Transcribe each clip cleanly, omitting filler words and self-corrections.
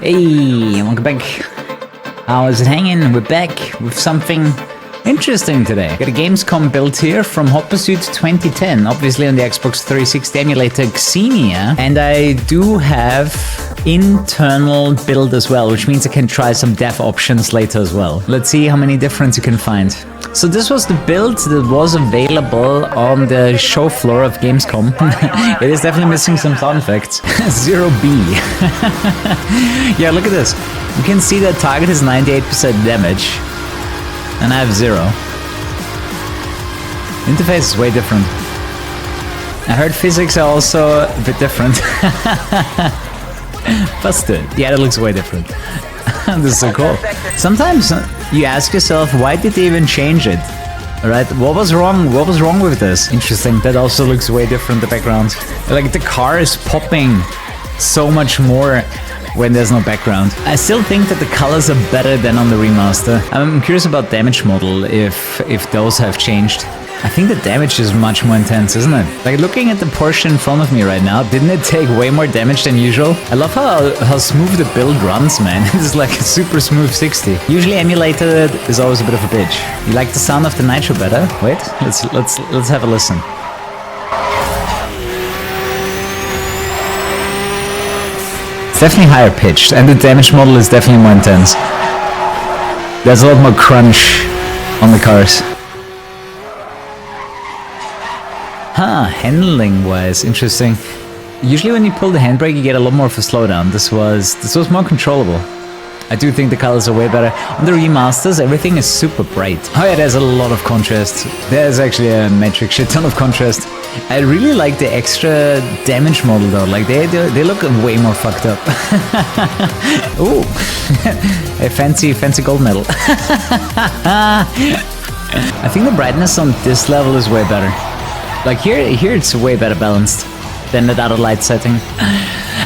Hey, welcome back. How is it hanging? We're back with something interesting today. Got a Gamescom build here from Hot Pursuit 2010, obviously on the Xbox 360 emulator Xenia. And I do have internal build as well, which means I can try some dev options later as well. Let's see how many different you can find. So this was the build that was available on the show floor of Gamescom. It is definitely missing some sound effects. 0B. Yeah, look at this. You can see that target is 98% damage. And I have 0. Interface is way different. I heard physics are also a bit different. Busted. Yeah, that looks way different. This is so cool. Sometimes you ask yourself, why did they even change it? Alright, what was wrong? What was wrong with this? Interesting, that also looks way different, the background. Like, the car is popping so much more when there's no background. I still think that the colors are better than on the remaster. I'm curious about damage model, if those have changed. I think the damage is much more intense, isn't it? Like, looking at the Porsche in front of me right now, didn't it take way more damage than usual? I love how smooth the build runs, man. It's like a super smooth 60. Usually emulated is always a bit of a bitch. You like the sound of the Nitro better? Wait, let's have a listen. It's definitely higher pitched, and the damage model is definitely more intense. There's a lot more crunch on the cars. Huh, handling wise, interesting. Usually when you pull the handbrake you get a lot more of a slowdown. This was more controllable. I do think the colors are way better. On the remasters, everything is super bright. Oh yeah, there's a lot of contrast. There's actually a metric shit ton of contrast. I really like the extra damage model though. Like they look way more fucked up. Ooh, a fancy gold medal. I think the brightness on this level is way better. Like here it's way better balanced than that other light setting.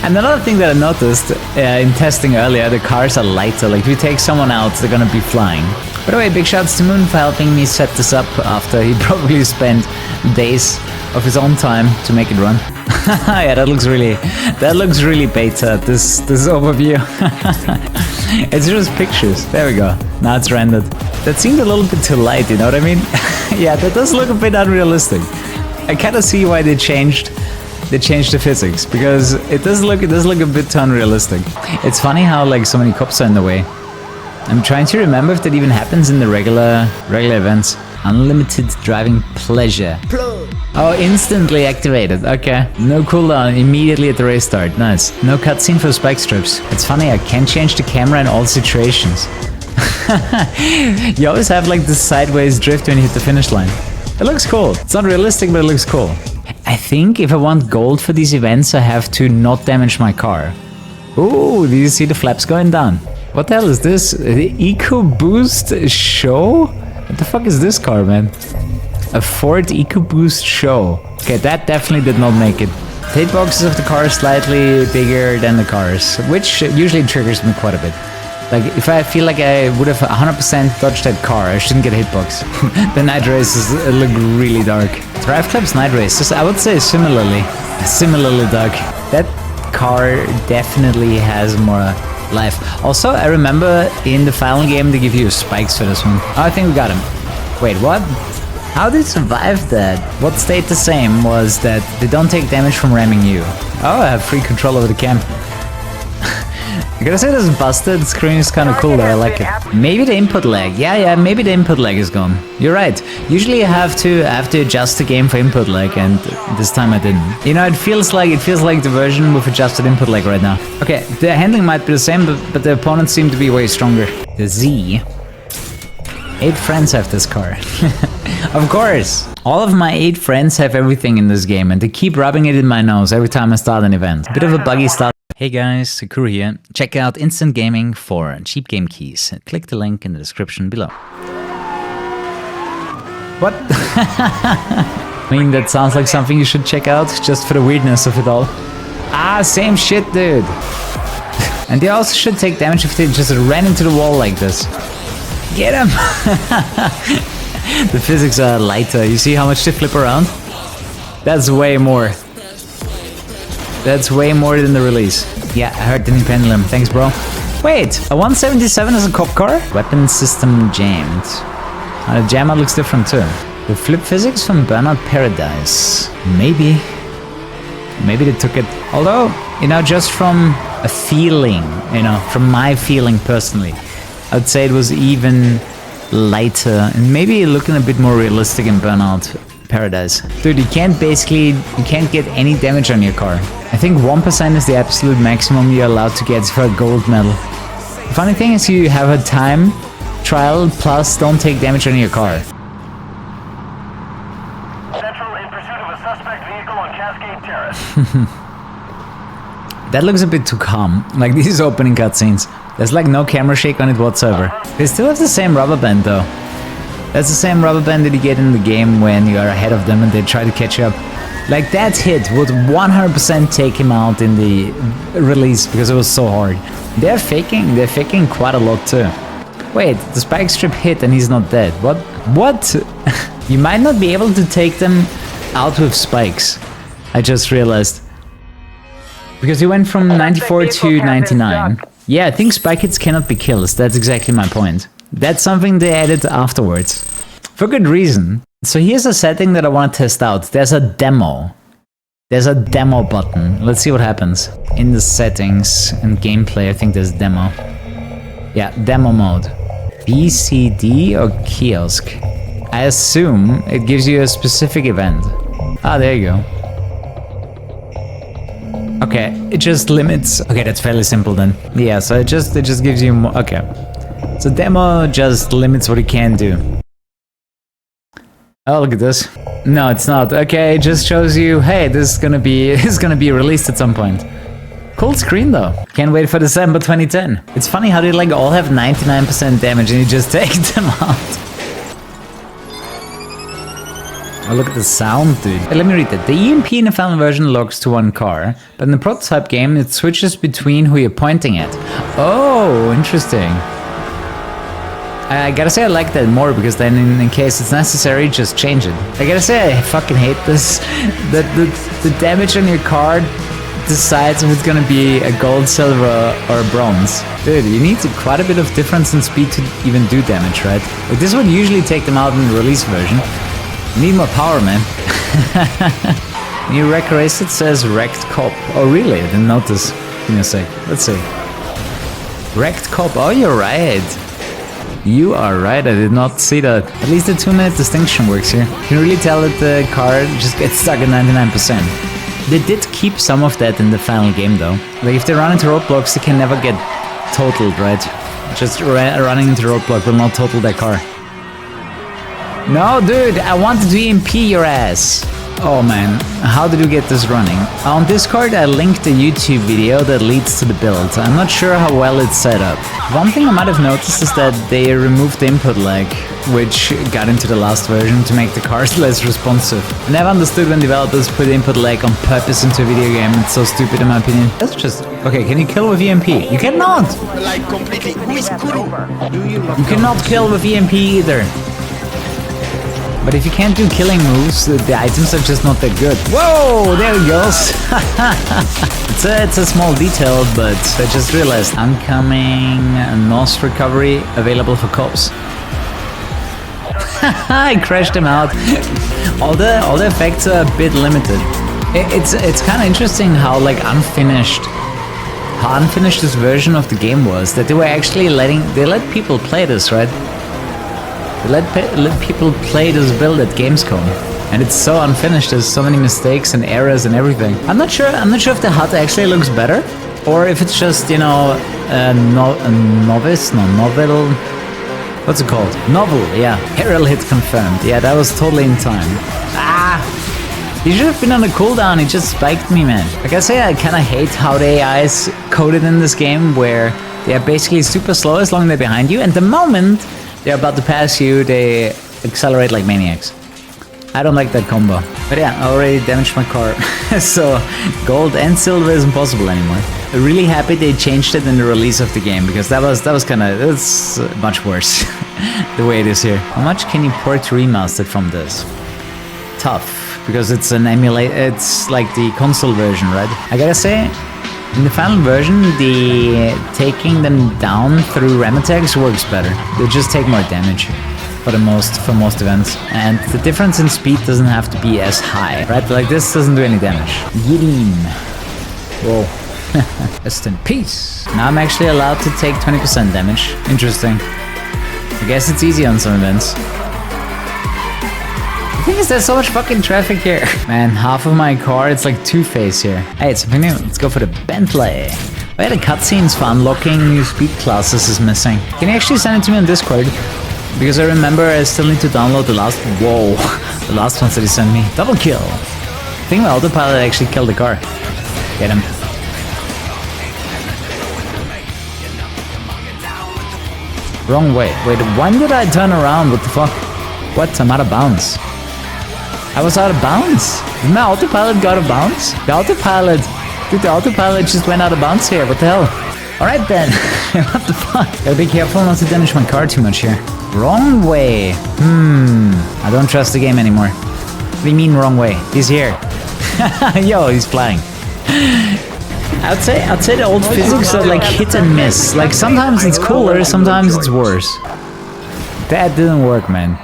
And another thing that I noticed in testing earlier, the cars are lighter. Like if you take someone out, they're gonna be flying. By the way, big shouts to Moon for helping me set this up after he probably spent days of his own time to make it run. Yeah, that looks really beta, this overview. It's just pictures. There we go. Now it's rendered. That seemed a little bit too light, you know what I mean? Yeah, that does look a bit unrealistic. I kind of see why they changed the physics, because it does look a bit too unrealistic. It's funny how like so many cops are in the way. I'm trying to remember if that even happens in the regular events. Unlimited driving pleasure. Oh, instantly activated. Okay. No cooldown immediately at the race start. Nice. No cutscene for spike strips. It's funny, I can change the camera in all situations. You always have like this sideways drift when you hit the finish line. It looks cool. It's not realistic, but it looks cool. I think if I want gold for these events, I have to not damage my car. Ooh, do you see the flaps going down? What the hell is this? The EcoBoost Show? What the fuck is this car, man? A Ford EcoBoost Show. Okay, that definitely did not make it. The hitboxes of the car are slightly bigger than the cars, which usually triggers me quite a bit. Like, if I feel like I would have 100% dodged that car, I shouldn't get a hitbox. The night races look really dark. Drive Club's night races, I would say similarly dark. That car definitely has more life. Also, I remember in the final game they give you spikes for this one. Oh, I think we got him. Wait, what? How did they survive that? What stayed the same was that they don't take damage from ramming you. Oh, I have free control over the cam. I gotta say this busted screen is kinda cool though, I like it. Maybe the input lag. Yeah, maybe the input lag is gone. You're right. Usually I have to adjust the game for input lag, and this time I didn't. You know, it feels like the version with adjusted input lag right now. Okay, the handling might be the same, but the opponents seem to be way stronger. The Z. 8 friends have this car. Of course! All of my 8 friends have everything in this game, and they keep rubbing it in my nose every time I start an event. Bit of a buggy start. Hey guys, Kuru here. Check out Instant Gaming for cheap game keys. Click the link in the description below. What? I mean, that sounds like something you should check out, just for the weirdness of it all. Ah, same shit, dude. And they also should take damage if they just ran into the wall like this. Get him! The physics are lighter. You see how much they flip around? That's way more. That's way more than the release. Yeah, I heard the new pendulum. Thanks, bro. Wait, a 177 is a cop car? Weapon system jammed. The jammer looks different too. The flip physics from Burnout Paradise. Maybe. Maybe they took it. Although, you know, just from a feeling, you know, from my feeling personally, I'd say it was even lighter and maybe looking a bit more realistic in Burnout Paradise. Dude, you can't get any damage on your car. I think 1% is the absolute maximum you're allowed to get for a gold medal. The funny thing is you have a time trial plus don't take damage on your car. Central in pursuit of a suspect vehicle on Cascade Terrace. That looks a bit too calm, like these opening cutscenes. There's like no camera shake on it whatsoever. They still have the same rubber band though. That's the same rubber band that you get in the game when you are ahead of them and they try to catch you up. Like that hit would 100% take him out in the release because it was so hard. They're faking quite a lot too. Wait, the spike strip hit and he's not dead. What? You might not be able to take them out with spikes. I just realized. Because he went from 94 to 99. Yeah, I think spike hits cannot be kills. That's exactly my point. That's something they added afterwards. For good reason. So here's a setting that I want to test out. There's a demo. There's a demo button. Let's see what happens. In the settings and gameplay, I think there's demo. Yeah, demo mode. BCD or kiosk? I assume it gives you a specific event. Ah, there you go. Okay, it just limits. Okay, that's fairly simple then. Yeah, so it just gives you more. Okay, so demo just limits what you can do. Oh, look at this. No, it's not. Okay, it just shows you, hey, this is gonna be released at some point. Cool screen though. Can't wait for December 2010. It's funny how they like all have 99% damage and you just take them out. Oh, look at the sound, dude. Let me read that. The EMP in the final version logs to one car, but in the prototype game, it switches between who you're pointing at. Oh, interesting. I gotta say I like that more because then in case it's necessary, just change it. I gotta say I fucking hate this. The damage on your card decides if it's gonna be a gold, silver, or bronze. Dude, you need quite a bit of difference in speed to even do damage, right? Like, this would usually take them out in the release version. Need more power, man. New wreck race, it says wrecked cop. Oh, really? I didn't notice. Give me a sec. Let's see. Wrecked cop. Oh, you're right. You are right. I did not see that. At least the 2-minute distinction works here. You can really tell that the car just gets stuck at 99%. They did keep some of that in the final game, though. Like, if they run into roadblocks, they can never get totaled, right? Just running into roadblock will not total their car. No, dude, I wanted to EMP your ass. Oh man, how did you get this running? On Discord, I linked a YouTube video that leads to the build. I'm not sure how well it's set up. One thing I might have noticed is that they removed the input lag, which got into the last version to make the cars less responsive. I never understood when developers put input lag on purpose into a video game. It's so stupid in my opinion. That's just... Okay, can you kill with EMP? You cannot! Like completely. Who is Kuru? You cannot kill with EMP either. But if you can't do killing moves, the items are just not that good. Whoa, there he goes. It's a small detail, but I just realized oncoming NOS recovery available for cops. I crashed him out. All the effects are a bit limited. It's kind of interesting how like unfinished this version of the game was. That they were actually let people play this, right? Let people play this build at Gamescom, and it's so unfinished. There's so many mistakes and errors and everything. I'm not sure if the HUD actually looks better, or if it's just, you know, novel. What's it called? Novel, yeah. Aerial hit confirmed. Yeah, that was totally in time. Ah! He should have been on a cooldown. He just spiked me, man. Like I say, I kind of hate how the AI is coded in this game, where they are basically super slow as long as they're behind you, and the moment they're about to pass you, they accelerate like maniacs. I don't like that combo. But yeah, I already damaged my car. So gold and silver isn't possible anymore. I'm really happy they changed it in the release of the game, because it's much worse the way it is here. How much can you port remastered from this? Tough, because it's an emulate. It's like the console version, right? I gotta say, In the final version, the taking them down through ram attacks works better. They just take more damage for most events. And the difference in speed doesn't have to be as high, right? Like this doesn't do any damage. Yeetim. Whoa. Rest in peace. Now I'm actually allowed to take 20% damage. Interesting. I guess it's easy on some events. The thing is, there's so much fucking traffic here. Man, half of my car, it's like two-face here. Hey, it's something new. Let's go for the Bentley. Wait, the cutscenes for unlocking new speed classes is missing. Can you actually send it to me on Discord? Because I remember I still need to download the last... Whoa. The last ones that he sent me. Double kill. I think my autopilot actually killed the car. Get him. Wrong way. Wait, when did I turn around? What the fuck? What? I'm out of bounds. I was out of bounds. Did my autopilot go out of bounds? The autopilot... Dude, the autopilot just went out of bounds here. What the hell? Alright then. What the fuck? Gotta be careful not to damage my car too much here. Wrong way. I don't trust the game anymore. What do you mean wrong way? He's here. Yo, he's flying. I'd say the old physics are like hit and miss. Like sometimes it's cooler, sometimes it's worse. That didn't work, man.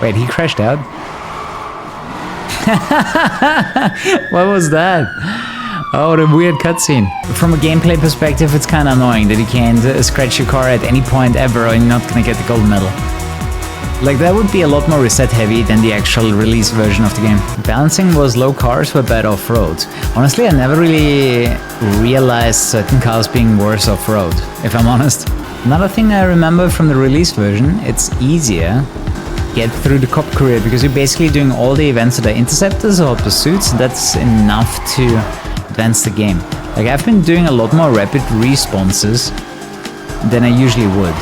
Wait, he crashed out? What was that? Oh, the weird cutscene. From a gameplay perspective, it's kind of annoying that you can't scratch your car at any point ever and you're not gonna get the gold medal. Like, that would be a lot more reset heavy than the actual release version of the game. Balancing was low cars were bad off-road. Honestly, I never really realized certain cars being worse off-road, if I'm honest. Another thing I remember from the release version, it's easier to get through the cop career because you're basically doing all the events that are interceptors or pursuits, and that's enough to advance the game. Like, I've been doing a lot more rapid responses than I usually would.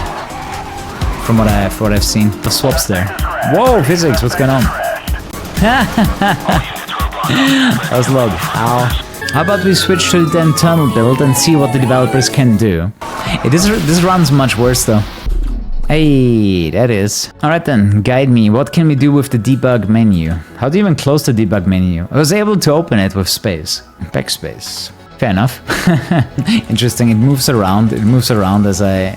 From what I've seen. The swaps there. Whoa, physics, what's going on? That was loud. Ow. How about we switch to the internal build and see what the developers can do? This runs much worse though. Hey, that is. Alright then, guide me. What can we do with the debug menu? How do you even close the debug menu? I was able to open it with space. Backspace. Fair enough. Interesting, it moves around. It moves around as I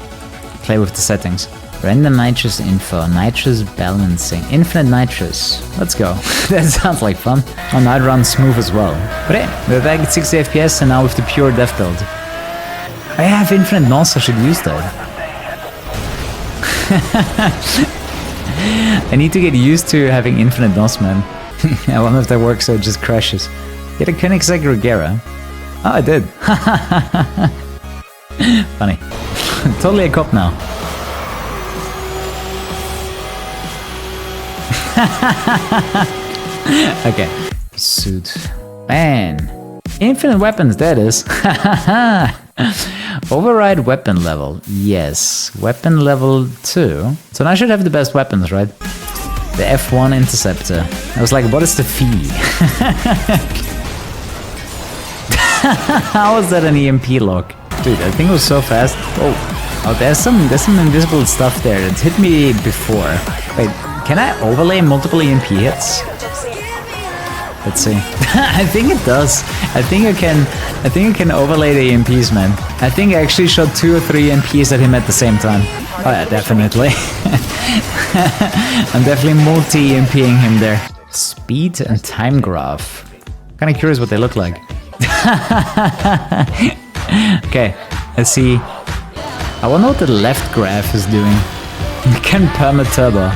play with the settings. Random nitrous info, nitrous balancing, infinite nitrous. Let's go. That sounds like fun. Oh, now it runs smooth as well. But hey, we're back at 60 FPS and now with the pure death build. I have infinite NOS, I should use that. I need to get used to having infinite NOS, man. I wonder if that works or it just crashes. Get a Koenigsegg Regera. Oh, I did. Funny. Totally a cop now. Okay. Suit. Man. Infinite weapons, that is. Override weapon level. Yes. Weapon level 2. So now I should have the best weapons, right? The F1 Interceptor. I was like, what is the fee? How was that an EMP lock? Dude, that thing was so fast. Oh, there's some invisible stuff there that hit me before. Wait, can I overlay multiple EMP hits? Let's see. I think it does. I think I can overlay the EMPs, man. I think I actually shot 2 or 3 EMPs at him at the same time. Oh yeah, definitely. I'm definitely multi-EMPing him there. Speed and time graph. Kinda curious what they look like. Okay, let's see. I wonder what the left graph is doing. We can perma-turbo.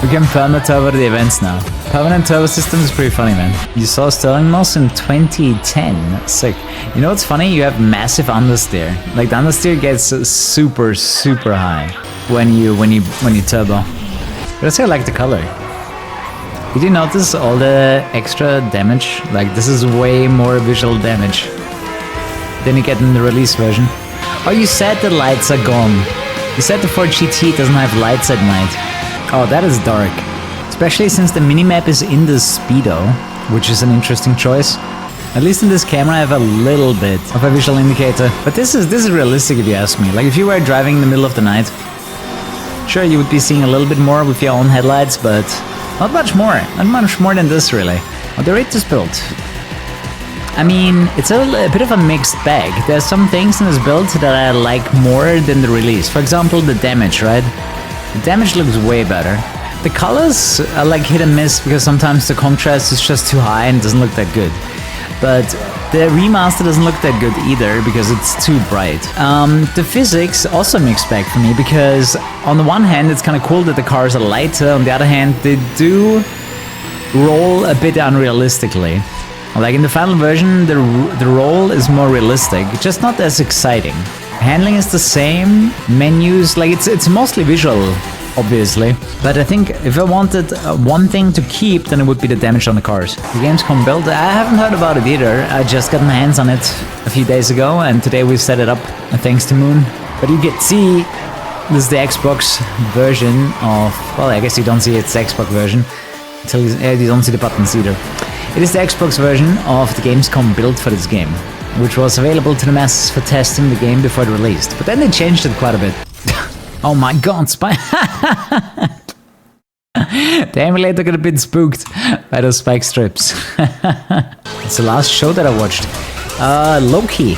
We can perma-turbo the events now. Permanent turbo system is pretty funny, man. You saw Sterling Moss in 2010. Sick. You know what's funny? You have massive understeer. Like the understeer gets super, super high when you turbo. But I say I like the color. Did you notice all the extra damage? Like this is way more visual damage than you get in the release version. Oh, you said the lights are gone. You said the Ford GT doesn't have lights at night. Oh, that is dark. Especially since the minimap is in the speedo, which is an interesting choice. At least in this camera I have a little bit of a visual indicator. But this is realistic if you ask me. Like if you were driving in the middle of the night, sure you would be seeing a little bit more with your own headlights, but not much more. Not much more than this really. Oh, the rate is built. I mean, it's a bit of a mixed bag. There's some things in this build that I like more than the release. For example, the damage, right? The damage looks way better. The colors are like hit and miss because sometimes the contrast is just too high and doesn't look that good. But the remaster doesn't look that good either because it's too bright. The physics also mixed bag for me because on the one hand it's kind of cool that the cars are lighter, on the other hand they do roll a bit unrealistically. Like in the final version the roll is more realistic, just not as exciting. Handling is the same, menus, like it's mostly visual, obviously. But I think if I wanted one thing to keep, then it would be the damage on the cars. The Gamescom build, I haven't heard about it either. I just got my hands on it a few days ago, and today we set it up thanks to Moon. But you can see, this is the Xbox version of, well, I guess you don't see it's the Xbox version, until you don't see the buttons either. It is the Xbox version of the Gamescom build for this game, which was available to the masses for testing the game before it released. But then they changed it quite a bit. Oh my god, Spike! The emulator got a bit spooked by those spike strips. It's the last show that I watched. Loki.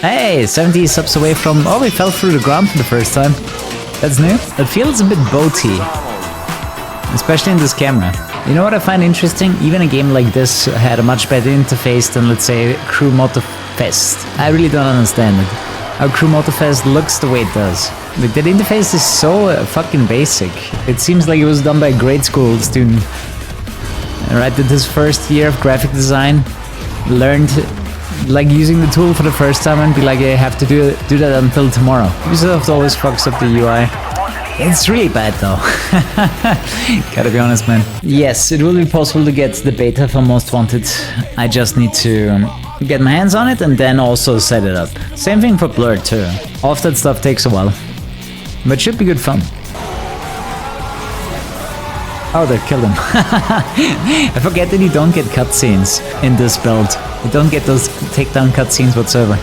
Hey, 70 subs away from... Oh, we fell through the ground for the first time. That's new. It feels a bit boaty. Especially in this camera. You know what I find interesting? Even a game like this had a much better interface than, let's say, Crew Motorfest. I really don't understand it. How Crew Motorfest looks the way it does. Like, that interface is so fucking basic. It seems like it was done by a grade school student. Right, did his first year of graphic design, learned like using the tool for the first time and be like, I have to do that until tomorrow. Ubisoft always fucks up the UI. It's really bad though. Gotta be honest, man. Yes, it will be possible to get the beta for Most Wanted. I just need to get my hands on it and then also set it up. Same thing for Blur too. All of that stuff takes a while, but should be good fun. Oh, they killed him. I forget that you don't get cutscenes in this build. You don't get those takedown cutscenes whatsoever.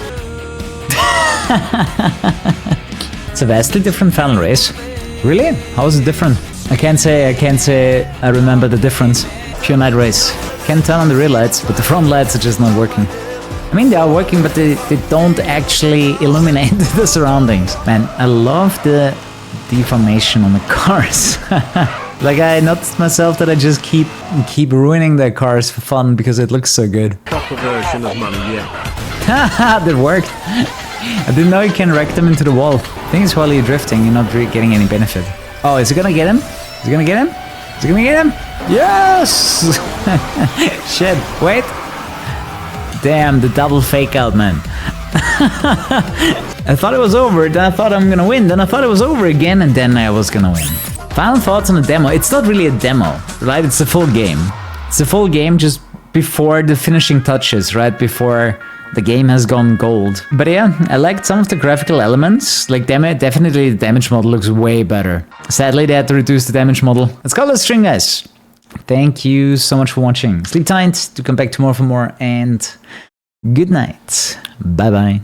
It's a vastly different final race. Really? How is it different? I can't say I remember the difference. Pure night race. Can turn on the rear lights, but the front lights are just not working. I mean, they are working, but they don't actually illuminate the surroundings. Man, I love the deformation on the cars. Like, I noticed myself that I just keep ruining their cars for fun because it looks so good. Proper version of money, yeah. Haha, that worked. I didn't know you can wreck them into the wall. I think it's while you're drifting, you're not really getting any benefit. Oh, is it gonna get him? Is it gonna get him? Is it gonna get him? Yes! Shit, wait. Damn, the double fake out, man. I thought it was over, then I thought I'm gonna win, then I thought it was over again, and then I was gonna win. Final thoughts on the demo. It's not really a demo, right? It's a full game. It's a full game just before the finishing touches, right? Before the game has gone gold. But yeah, I liked some of the graphical elements. Like, definitely the damage model looks way better. Sadly, they had to reduce the damage model. Let's call it a stream, guys. Thank you so much for watching. Sleep tight, to come back tomorrow for more, and good night. Bye-bye.